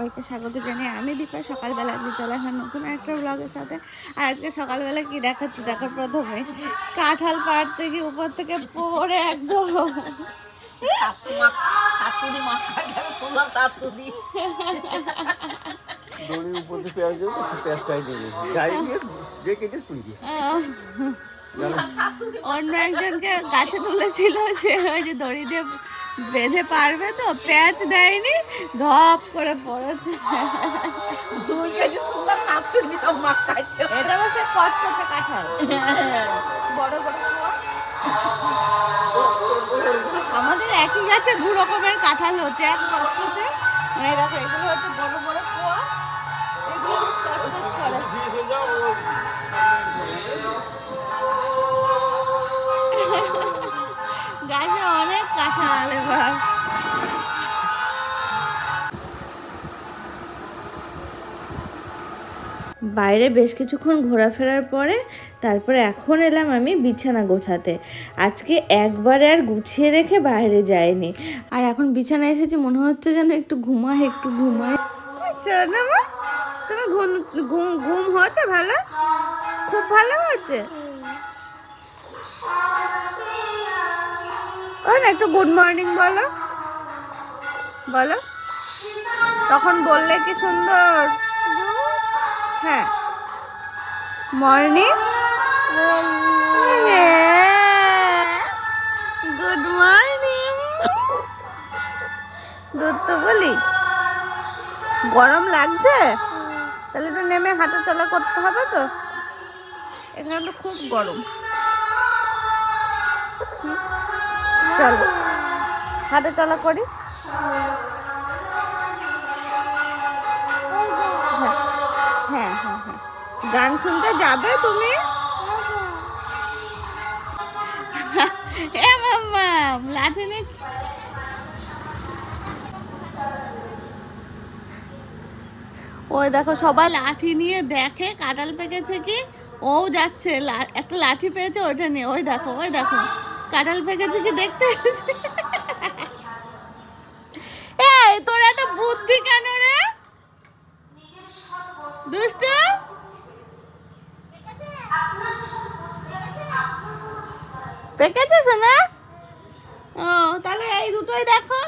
সবাইকে স্বাগত জানিয়ে আমি দীপা। সকালবেলা আজকে চলে আসলাম নতুন একটা ব্লগের সাথে। আর আজকে সকালবেলা কি দেখাচ্ছি দেখো, প্রথমে কাঁঠাল পাড় থেকে উপর থেকে পড়ে একদম অন্য একজনকে গাছে তুলেছিল, সে ওই যে দড়ি দিয়ে বেঁধে পারবে তো প্যাচ দেয়নি, ধপ করে পড়েছে। 2 কেজি সুন্দর ছাত্র দিলাম মাখাইছে। এটা বসে কচকচে কাঁঠাল, বড় বড় কুয়া। আমাদের একই গাছে দু রকমের কাঁঠাল হচ্ছে, এক কচকচে, মানে দেখো এগুলো হচ্ছে বড় বড় কুয়া, এগুলো বেশ কচকচ করে। গাছে অনেক কাঁঠাল এবার। বাইরে বেশ কিছুক্ষণ ঘোরাফেরার পরে তারপরে এখন এলাম আমি বিছানা গোছাতে। আজকে একবারে আর গুছিয়ে রেখে বাইরে যাইনি, আর এখন বিছানায় এসেছি, মনে হচ্ছে যেন একটু ঘুমাই। তুমি ঘুম হচ্ছে ভালো, খুব ভালো হচ্ছে। ওই না একটু গুড মর্নিং বলো, বলো। তখন বললে কি সুন্দর। হ্যাঁ, মর্নিং, গুড মর্নিং। দুধ তো বলি। গরম লাগছে, তাহলে একটু নেমে হাঁটা চলা করতে হবে তো, এখানে তো খুব গরম। চলো হাঁটা চলা করি। হ্যাঁ হ্যাঁ হ্যাঁ, গান শুনতে যাবে তুমি? এ মাম্মা লাঠি নে। ওই দেখো সবাই লাঠি নিয়ে দেখে কাঁঠাল পেকেছে কি। ও যাচ্ছে, একটা লাঠি পেয়েছে ওইটা নিয়ে। ওই দেখো, ওই দেখো কাঁঠাল পেকেছে কি দেখতে। এই তোর এত বুদ্ধি কেন রে দুষ্টু? পেকেছে শোনা? ও তাহলে এই দুটোই দেখো,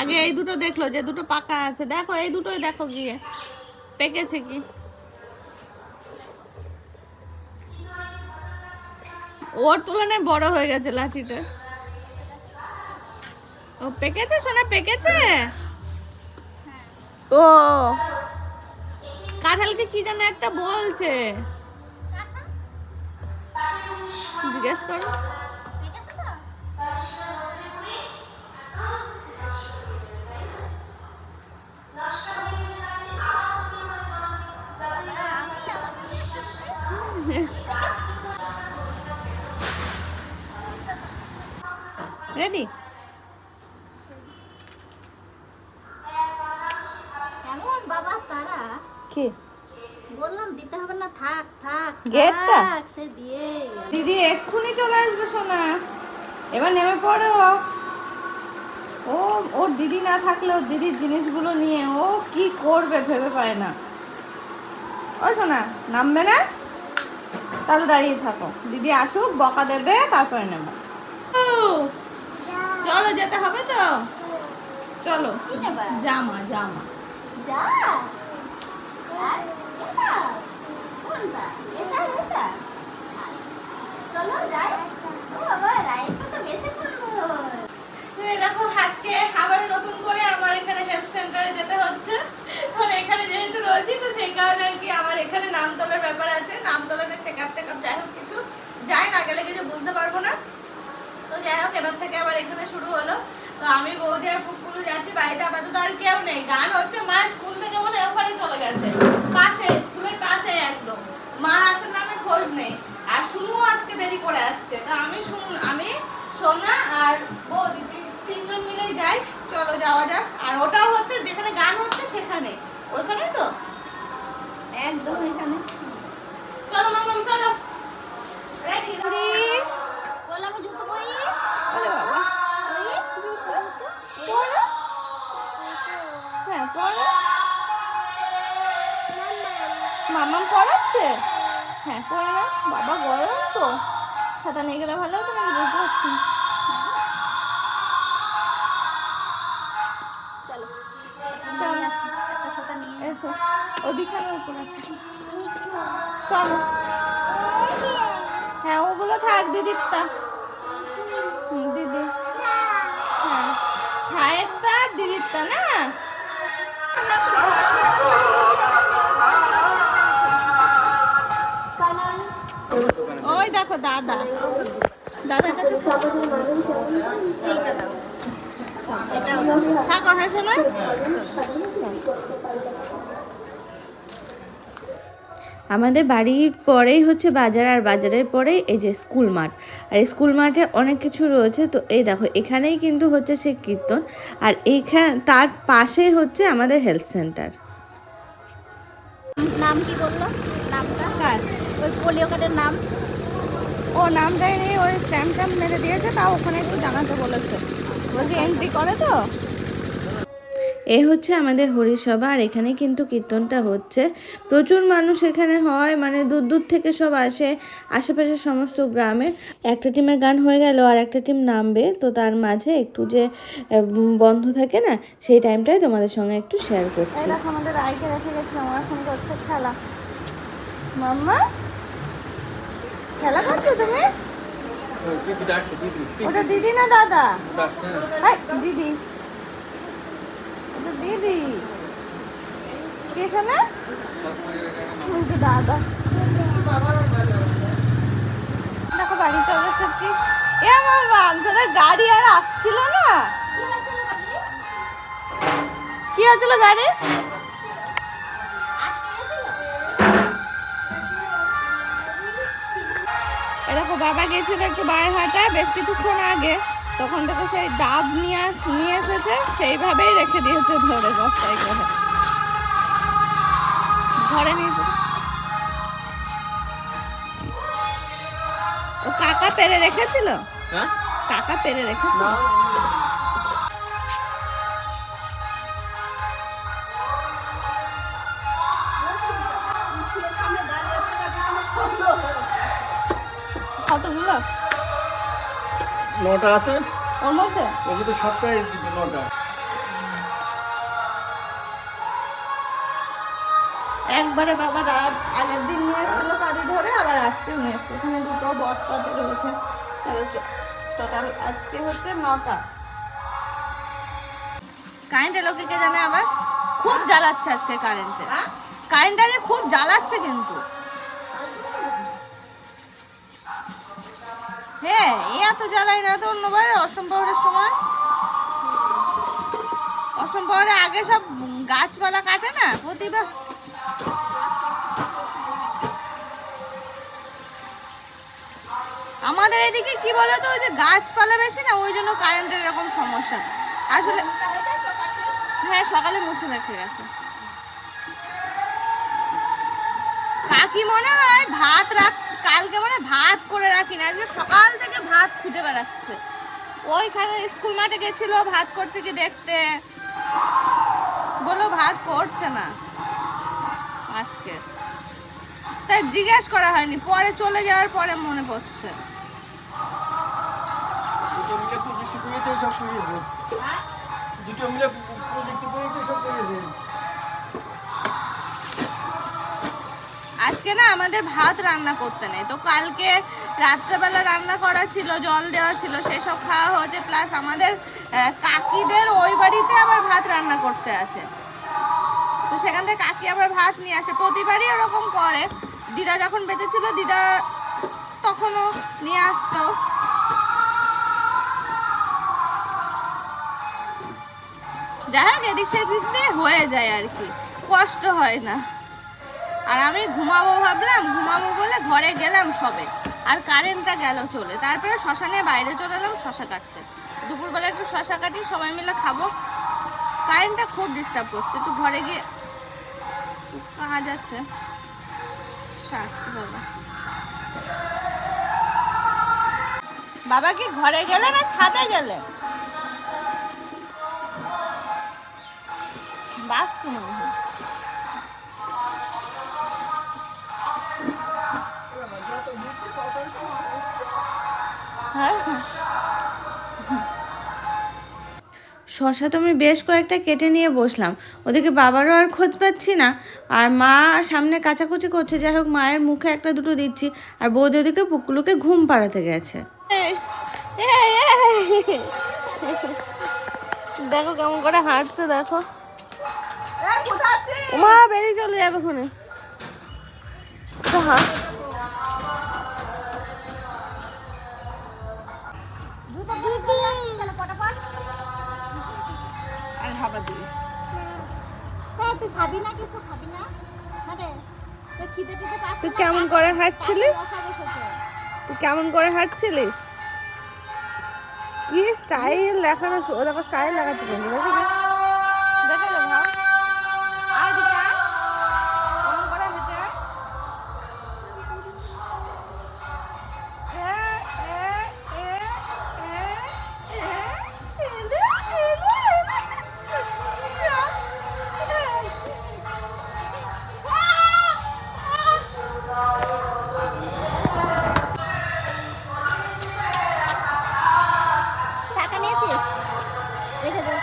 আগে এই দুটো দেখলো যে দুটো পাকা আছে, দেখো এই দুটোই দেখো গিয়ে পেকেছে কি। ওর তুলনায় বড় হয়ে গেছে লাঠিটা। ও পেকেছে শোনা, পেকেছে। ও কাঁঠালকে কি যেন একটা বলছে, জিজ্ঞেস করো। রেডি? কেমন বাবা তারা? কি বললাম দিতে হবে না, থাক থাক গেটটা থাক, সে দিয়ে। দিদি এক্ষুনি চলে আসবে সোনা, এবার নেমে পড়ো। ও ওর দিদি না থাকলে ওর দিদির জিনিসগুলো নিয়ে ও কি করবে ভেবে পায় না। ও সোনা নামবে না, তাহলে দাঁড়িয়ে থাকো, দিদি আসুক বকা দেবে তারপরে নেবো। চলো যেতে হবে তো, চলো। কি নেবা? জামা জামা। যা আর এটা কোনটা? এটা এটা আচ্ছা, চলো যাই। ও বাবা রাইটটা তো বেশি সুন্দর। এই দেখো আজকে আবার নতুন করে আমার এখানে হেলথ সেন্টারে যেতে হচ্ছে। মানে এখানে যেহেতু রয়েছি তো সেই কারণে আর কি আমার এখানে নাম তোলার ব্যাপার আছে, নাম তোলার চেকআপ টেকআপ যাই হোক কিছু, যাই না গেলে কিছু বুঝতে পারবো না। তো যাই হোক এবার থেকে আবার এখানে শুরু হলো। তো আমি বৌদি আর পুকুলু যাচ্ছি, বাড়িতে আপাতত আর কেউ নেই। গান হচ্ছে, মা স্কুল থেকে মনে ওখানে চলে গেছে, পাশে স্কুলের পাশে একদম। মা আসার নামে খোঁজ নেই, আর শুনুও আজকে দেরি করে আসছে। তো আমি সোনা আর বৌদি তিনজন মিলে যাই। চলো যাওয়া যাক। আর ওটাও হচ্ছে যেখানে গান হচ্ছে সেখানে, ওইখানে তো একদম এখানে। চলো মামাম চলো। রেডি চলো আমি জুতো পরি। আরে বাবা পরি জুতো পরো। পড়াচ্ছে? হ্যাঁ পড়ে না। বাবা গরম তো, ছাতা নিয়ে গেলে ভালো হতো নাকি, বুঝতে পারছি না। চলো চলো একটা ছাতা নিয়ে এসো, ওই বিছানার উপর আছে। চলো। হ্যাঁ ওগুলো থাক দিদিরটা। দিদি হ্যাঁ ছায়েরটা আর দিদিরটা না। ওই দেখো দাদা, দাদার কাছে এইটা দাও, এটাও দাও। থাকো। হ্যাঁ শোনা, আমাদের বাড়ির পরেই হচ্ছে বাজার, আর বাজারের পরেই এই যে স্কুল মাঠ। আর স্কুল মাঠে অনেক কিছু রয়েছে। তো এই দেখো এখানেই কিন্তু হচ্ছে সে কীর্তন, আর এইখানে তার পাশেই হচ্ছে আমাদের হেলথ সেন্টার। নাম কি বললো? নামটা কার? ওই পোলিও কার্ডের নাম। ও নামটাই নেই, ওই স্ট্যাম্প ট্যাম্প মেরে দিয়েছে, তাও ওখানে একটু জানাতে বলেছে, বলছি এন্ট্রি করে তো। এ হচ্ছে আমাদের হরিসভা, আর এখানে কিন্তু কীর্তনটা হচ্ছে। প্রচুর মানুষ এখানে হয়, মানে দূর দূর থেকে সব আসে, আশেপাশের সমস্ত গ্রামের। একটা টিমের গান হয়ে গেল আর একটা টিম নামবে, তো তার মাঝে একটু যে বন্ধ থাকে না, সেই টাইমটাই তোমাদের সঙ্গে একটু শেয়ার করছি। দেখো আমাদের রায়কে রেখে গেছিলাম, ও এখন করছে খেলা। মাম্মা খেলা করছো তুমি? ওটা দিদি না দাদা? দিদি, দিদি কে শোনা? দাদা। দেখো বাড়ি চলে এসেছি। এ বাবা তোদের গাড়ি আর আসছিল না? কি হয়েছিল গাড়ি? এরকম বাবা গেছিল একটু বারহাটা বেশ কিছুক্ষণ আগে, তখন থেকে সেই ডাব নিয়ে এসেছে, সেইভাবেই রেখে দিয়েছে ধরে বস্তায় করে ঘরে নিয়েছে। ও কাকা পেরে রেখেছিল? কাকা পেরে রেখেছিল? কতগুলো? 9টা আছে ওর মধ্যে? ওর মধ্যে 7টায় 9টা। একবারে বাবা রাত আগের দিন নিয়ে এসেছিল কাঁদি ধরে, আবার আজকেও নিয়ে এসছে। এখানে দুটো বস্তাতে রয়েছে, টোটাল আজকে হচ্ছে 9টা। কারেন্ট এলো কি কে জানে, আবার খুব জ্বালাচ্ছে আজকে কারেন্টে। কারেন্টটা যে খুব জ্বালাচ্ছে কিন্তু। হ্যাঁ এত জ্বালাই না তো অন্যবার অসম পাওয়ারের সময়। অসম পাওয়ারে আগে সব গাছপালা কাটে না প্রতিবার। আমাদের এদিকে কি বলতো, ওই যে গাছপালা বেশি না, ওই জন্য কারেন্টের এরকম সমস্যা আসলে। হ্যাঁ সকালে মুছে রেখে গেছে কাকি, মনে হয় ভাত কালকে মনে ভাত করে রাখি না, আজকে সকাল থেকে ভাত খুঁজে বেড়াচ্ছে। ওইখানে স্কুল মাঠে গেছিল, ভাত করছে কি দেখতে, বলো ভাত করছে না আজকে, তাই জিজ্ঞেস করা হয়নি, পরে চলে যাওয়ার পরে মনে পড়ছে। আজকে না আমাদের ভাত রান্না করতে নেই, তো কালকে রাত্রেবেলা রান্না করা ছিল, জল দেওয়া ছিল, সেসব খাওয়া হয়েছে, প্লাস আমাদের কাকিদের ওই বাড়িতে আবার ভাত রান্না করতে আছে, তো সেখান থেকে কাকি আবার ভাত নিয়ে আসে। প্রতিবারই এরকম করে, দিদা যখন বেঁচে ছিল দিদা তখনও নিয়ে আসতো। যাই হোক এদিক সেদিক দিয়ে হয়ে যায় আর কি, কষ্ট হয় না। আর আমি ঘুমাবো ভাবলাম, ঘুমাবো বলে ঘরে গেলাম সবে, আর কারেন্টটা গেল চলে। তারপরে শ্মশানে বাইরে চলে এলাম শশা কাটতে, দুপুরবেলা একটু শশা কাটি সবাই মিলে খাবো। কারেন্টটা খুব ডিস্টার্ব করছে, একটু ঘরে গিয়ে কাজ আছে। বাবা কি ঘরে গেলে না ছাদে গেলে? বাস হ্যাঁ, শশা তো আমি বেশ কয়েকটা কেটে নিয়ে বসলাম, ওদিকে বাবারও আর খোঁজ পাচ্ছি না, আর মা সামনে কাচাকুচি করছে। যাই হোক, মায়ের মুখে একটা দুটো দিচ্ছি, আর বৌদি ওদিকে পুকুলুকে ঘুম পাড়াতে গেছে। দেখো কেমন করে হাঁটছে, দেখো মা বেরিয়ে চলে যাবে ওখানে। তুই খাবি না, কিছু খাবি না? তুই কেমন করে হাঁটছিলিস? তুই কেমন করে হাঁটছিলিস? কি স্টাইল দেখানো, ও দেখো স্টাইল দেখাচ্ছে কিন্তু, দেখো দেখে যাবো। আয় দিকে আয়, কেমন করে হেঁটে আয়। টাকা নিয়েছিস? রেখে দে।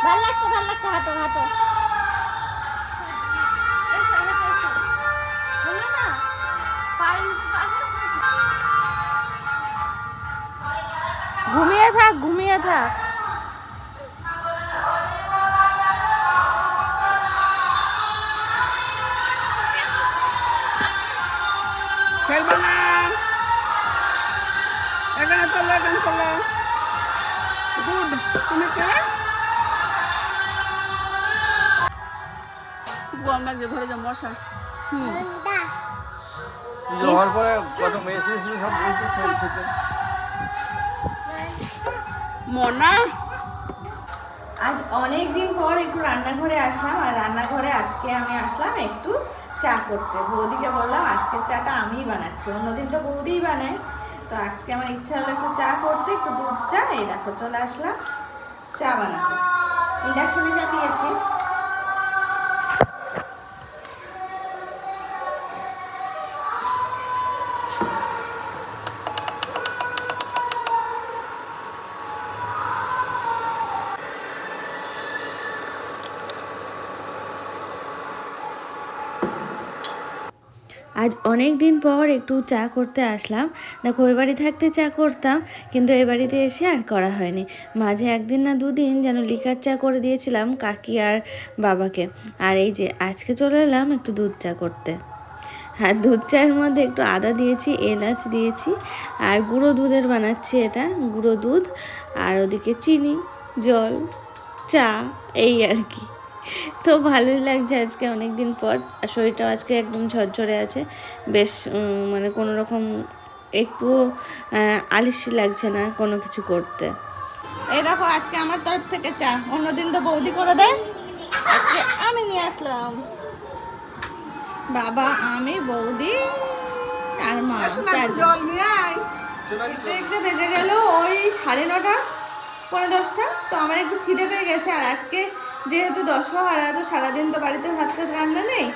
ভাল লাগছে, ভাল লাগছে, হাঁটো হাঁটো। ঘুমিয়ে থাক, ঘুমিয়ে থাক। খেলবে না, এখানে তোলো, এখানে তোলো। গুড, তুমি কে? গরম লাগছে, ধরে যা মশা। যাওয়ার পরে কত মেয়ে ছিল সব বসে খেলতে। মনা, আজ অনেক দিন পর একটু রান্নাঘরে আসলাম, আর রান্নাঘরে আজকে আমি আসলাম একটু চা করতে। বৌদিকে বললাম আজকের চাটা আমিই বানাচ্ছি, অন্যদিন তো বৌদিই বানায়, তো আজকে আমার ইচ্ছা হলো একটু চা করতে, একটু দুধ চা। এই দেখো চলে আসলাম চা বানাতে, ইন্ডাকশনে চাপিয়েছি। আজ অনেক দিন পর একটু চা করতে আসলাম। দেখো ওই বাড়ি থাকতে চা করতাম, কিন্তু এই বাড়িতে এসে আর করা হয়নি। মাঝে একদিন না দুদিন যেন লিকার চা করে দিয়েছিলাম কাকি আর বাবাকে, আর এই যে আজকে চলে এলাম একটু দুধ চা করতে। হ্যাঁ, দুধ চায়ের মধ্যে একটু আদা দিয়েছি, এলাচ দিয়েছি, আর গুঁড়ো দুধের বানাচ্ছি এটা, গুঁড়ো দুধ, আর ওদিকে চিনি, জল, চা, এই আর কি। তো ভালোই লাগছে আজকে অনেক দিন পর, আর শরীরটাও আজকে একদম ঝরঝরে আছে, বেশ মানে কোনো রকম একটু আলসি লাগছে না কোনো কিছু করতে। এই দেখো আজকে আমার তরফ থেকে চা, অন্যদিন তো বৌদি করে দেয়, আজকে আমি নিয়ে আসলাম। বাবা, আমি, বৌদি আর মা, জল নিয়ে আয়। দেখতে বেজে গেল ওই 9:30, 9:45। তো আমার একটু খিদে পেয়ে গেছে, আর আজকে যেহেতু দশহারা, তো সারাদিন তো বাড়িতে ভাত টাত রান্না নেই,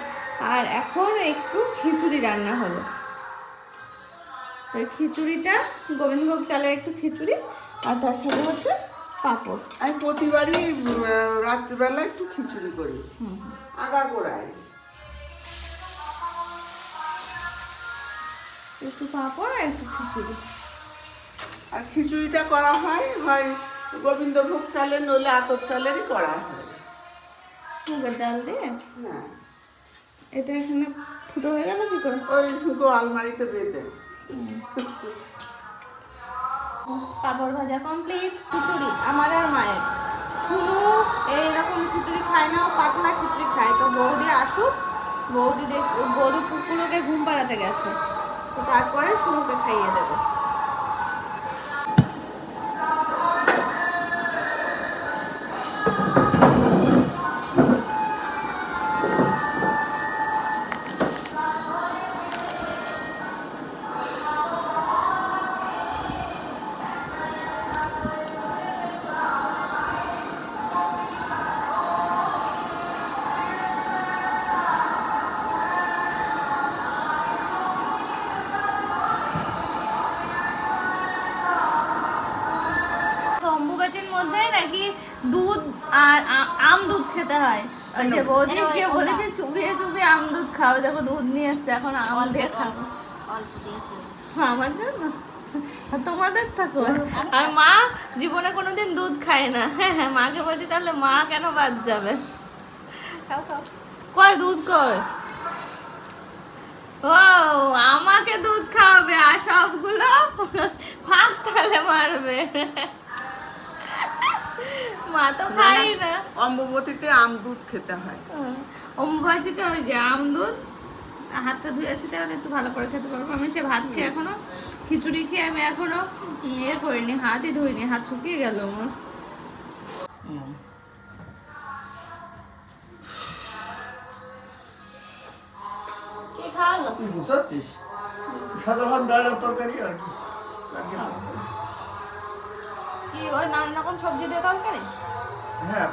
আর এখন একটু খিচুড়ি রান্না হলো। ওই খিচুড়িটা গোবিন্দভোগ চালের একটু খিচুড়ি, আর তার সাথে হচ্ছে পাঁপড়। আমি প্রতিবারই রাত্রিবেলা একটু খিচুড়ি করি, আগাগোড়ায় একটু পাঁপড় আর একটু খিচুড়ি। আর খিচুড়িটা করা হয় হয় গোবিন্দভোগ চালের, নইলে আতপ চালেরই করা হয়। মুগের ডাল দিয়ে হ্যাঁ, এটা এখানে ফুটো হয়ে গেল কি করে? ওই আলমারিতে বেঁধে। পাঁপড় ভাজা কমপ্লিট, খিচুড়ি আমার আর মায়ের শুনু এইরকম খিচুড়ি খায় না, ও পাতলা খিচুড়ি খায়। তো বৌদি আসুক, বৌদি কুকুরকে ঘুম পাড়াতে গেছে, তো তারপরে শুনুকে খাইয়ে দেবো। অম্বুবাচীর মধ্যে নাকি দুধ আর আম দুধ খেতে হয়। ওই যে বৌদিকে বলেছে চুবিয়ে চুবিয়ে আম দুধ খাও, দেখো দুধ নিয়ে এসছে, এখন আম দিয়ে খাবো। অল্প দিয়েছিল। আমার জন্য আর তোমাদের থাকো। আর মা জীবনে কোনোদিন দুধ খায় না। হ্যাঁ হ্যাঁ, মাকে বলছি তাহলে মা কেন বাদ যাবে? খাও খাও। কয় দুধ কয়? ও আমাকে দুধ খাওয়াবে আর সবগুলো ভাত তাহলে মারবে। মা তো খাই না। অম্বুবতীতে আম দুধ খেতে হয়। অম্বুবাচীতে ওই যে আম দুধ, হাতটা ধুয়ে আসি তাহলে একটু ভালো করে খেতে পারবো। আমি সে ভাত খেয়ে এখনো, খিচুড়ি খেয়ে আমি এখনো ইয়ে করিনি, হাতই ধুইনি, হাত শুকিয়ে গেল আমার। কি খাওয়ালো? তুই বুঝাচ্ছিস সাদা ভাত ডাল আর তরকারি আর কি কি ওই নানান রকম সবজি দিয়ে তরকারি? হ্যাঁ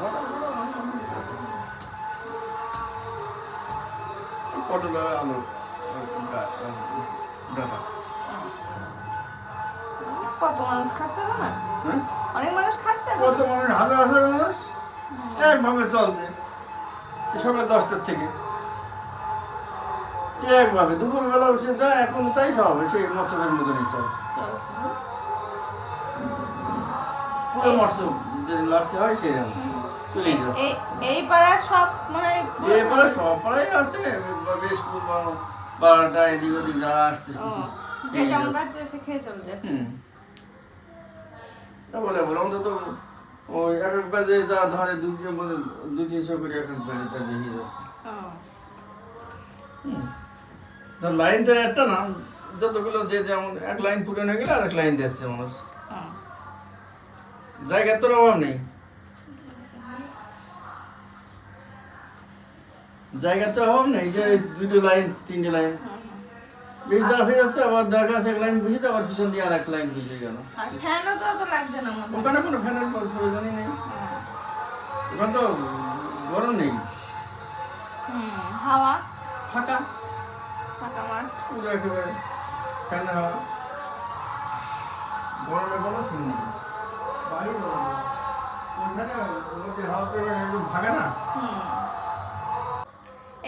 পটল আর আলু ডাটা। কত মানুষ খাচ্ছে তো না? হ্যাঁ অনেক মানুষ খাচ্ছে না? কত মানুষ, হাজার হাজার মানুষ একভাবে চলছে সকাল 10টার থেকে একভাবে দুপুরবেলা বসে যায়, এখন তাই সব সেই মৎস্যের মতনই চলছে। চলছে। পুরো মৎস্য যে লাস্টে হয় সেই চলে যাচ্ছে। এই পাড়ার সব মানে এরপরে সব পাড়াই আছে, বেশ 12টা এদিক ওদিক যারা আসছে যে যেমন পাচ্ছে সে খেয়ে চলে যাচ্ছে। তা বলে অন্তত ওই এক এক বাজে যা ধরে 200-300 করে এক এক বাজে তা দেখে যাচ্ছে। লাইন তো একটা না, যতগুলো যে যেমন এক লাইন পূরণ হয়ে গেলে আর এক লাইন দিচ্ছে মানুষ। জায়গার তোর অভাব নেই, জায়গার তো অভাব নেই যে 2টো লাইন 3টে লাইন বেশ চাপ হয়ে যাচ্ছে। আবার দরকার আছে এক লাইন বুঝেছে, আবার পিছন দিয়ে আর এক লাইন বুঝে গেল। আর ফ্যানও তো অত লাগছে না মনে হয়। ওখানে কোনো ফ্যানের প্রয়োজনই নেই, ওখানে তো গরম নেই, হাওয়া ফাঁকা ফাঁকা মাঠ। পুরো একেবারে ফ্যানের হাওয়া, গরমের কোনো সিন নেই। বাড়ি গরম, ওখানে ওদের হাওয়া তো একদম ভাগে না।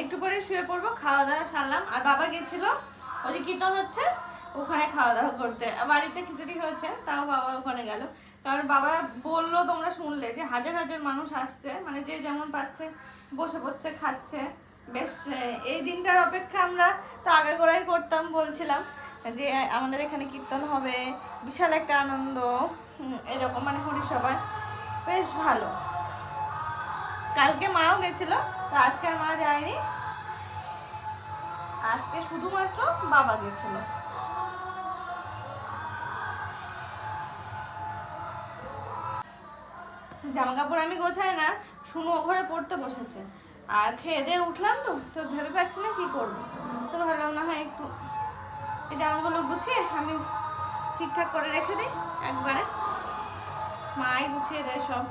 একটু পরে শুয়ে পড়বো, খাওয়া দাওয়া সারলাম। আর বাবা গেছিল ওই যে কীর্তন হচ্ছে ওখানে খাওয়া দাওয়া করতে, বাড়িতে খিচুড়ি হয়েছে তাও বাবা ওখানে গেল। কারণ বাবা বললো, তোমরা শুনলে যে হাজার হাজার মানুষ আসছে, মানে যে যেমন পাচ্ছে বসে পড়ছে খাচ্ছে। বেশ এই দিনটার অপেক্ষা আমরা তো আগে গোড়াই করতাম, বলছিলাম যে আমাদের এখানে কীর্তন হবে, বিশাল একটা আনন্দ এরকম, মানে হরিসভায় বেশ ভালো। কালকে মাও গেছিল, তো আজকে আর মা যায়নি, আজকে শুধুমাত্র বাবা গেছিল। জামা কাপড় আমি গোছাই না, শুনো ও ঘরে পড়তে বসেছে। আর খেয়ে দিয়ে উঠলাম তো ভেবে পাচ্ছি না কি করবো, তো ভাবলাম না হয় একটু এই জামাগুলো গুছিয়ে আমি ঠিকঠাক করে রেখে দিই একবারে। মাই গুছিয়ে দেয় সব।